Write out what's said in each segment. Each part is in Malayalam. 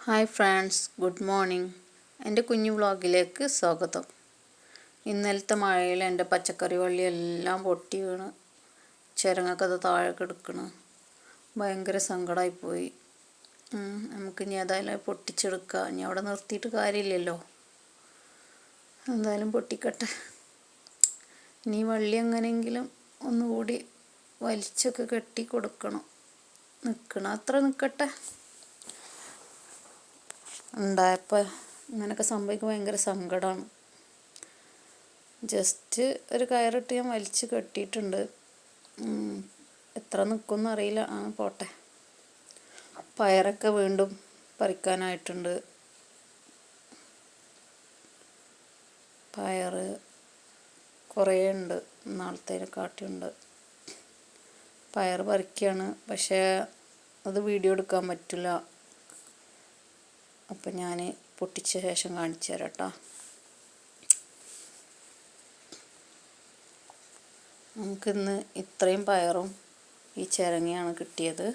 Hi friends, good morning. എൻ്റെ കുഞ്ഞു വ്ളോഗിലേക്ക് സ്വാഗതം. ഇന്നലത്തെ മഴയിൽ എൻ്റെ പച്ചക്കറി വള്ളിയെല്ലാം പൊട്ടി വീണ് ചിരങ്ങൊക്കെ അത് താഴെ കിടക്കണ്. ഭയങ്കര സങ്കടമായിപ്പോയി. നമുക്ക് ഇനി ഏതായാലും പൊട്ടിച്ചെടുക്കുക. ഇനി അവിടെ നിർത്തിയിട്ട് കാര്യമില്ലല്ലോ, എന്തായാലും പൊട്ടിക്കട്ടെ. ഇനി വള്ളി എങ്ങനെയെങ്കിലും ഒന്നുകൂടി വലിച്ചൊക്കെ കെട്ടി കൊടുക്കണം. അത്ര നിൽക്കട്ടെ. ഉണ്ടായപ്പോൾ ഇങ്ങനെയൊക്കെ സംഭവിക്കുമ്പോൾ ഭയങ്കര സങ്കടമാണ്. ജസ്റ്റ് ഒരു കയറിട്ട് ഞാൻ വലിച്ച് കെട്ടിയിട്ടുണ്ട്. എത്ര നിൽക്കുമെന്ന് അറിയില്ല. പോട്ടെ. പയറൊക്കെ വീണ്ടും പറിക്കാനായിട്ടുണ്ട്. പയർ കുറേ ഉണ്ട്, നാളത്തേനെ കാട്ടിയുണ്ട്. പയർ പറിക്കുകയാണ്, പക്ഷേ അത് വീഡിയോ എടുക്കാൻ പറ്റില്ല. അപ്പം ഞാൻ പൊട്ടിച്ച ശേഷം കാണിച്ചു തരാം കേട്ടോ. നമുക്കിന്ന് ഇത്രയും പയറും ഈ ചിരങ്ങയാണ് കിട്ടിയത്.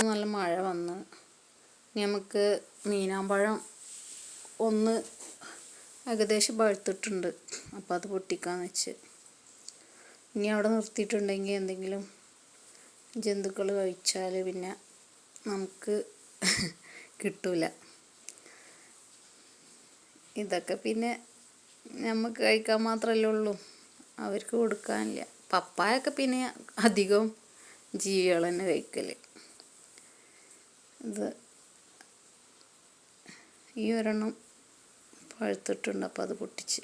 നല്ല മഴ വന്ന് നമുക്ക് മീനാമ്പഴം ഒന്ന് ഏകദേശം പഴുത്തിട്ടുണ്ട്. അപ്പോൾ അത് പൊട്ടിക്കാന്ന് വെച്ച്. ഇനി അവിടെ നിർത്തിയിട്ടുണ്ടെങ്കിൽ എന്തെങ്കിലും ജന്തുക്കൾ കഴിച്ചാൽ പിന്നെ നമുക്ക് കിട്ടൂല. ഇതൊക്കെ പിന്നെ നമുക്ക് കഴിക്കാൻ മാത്രമല്ലേ ഉള്ളൂ, അവർക്ക് കൊടുക്കാനില്ല. പപ്പായൊക്കെ പിന്നെ അധികം ജീവികൾ തന്നെ കഴിക്കൽ. ഇത് ഈ ഒരെണ്ണം പഴുത്തിട്ടുണ്ട്, അപ്പോൾ അത് പൊട്ടിച്ച്.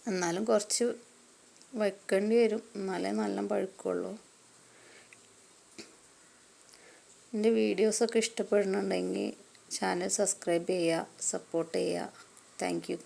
എന്നാലും കുറച്ച് വയ്ക്കേണ്ടി വരും, എന്നാലേ നല്ല പഴുക്കുള്ളൂ. എൻ്റെ വീഡിയോസൊക്കെ ഇഷ്ടപ്പെടുന്നുണ്ടെങ്കിൽ ചാനൽ സബ്സ്ക്രൈബ് ചെയ്യുക, സപ്പോർട്ട് ചെയ്യുക. Thank you.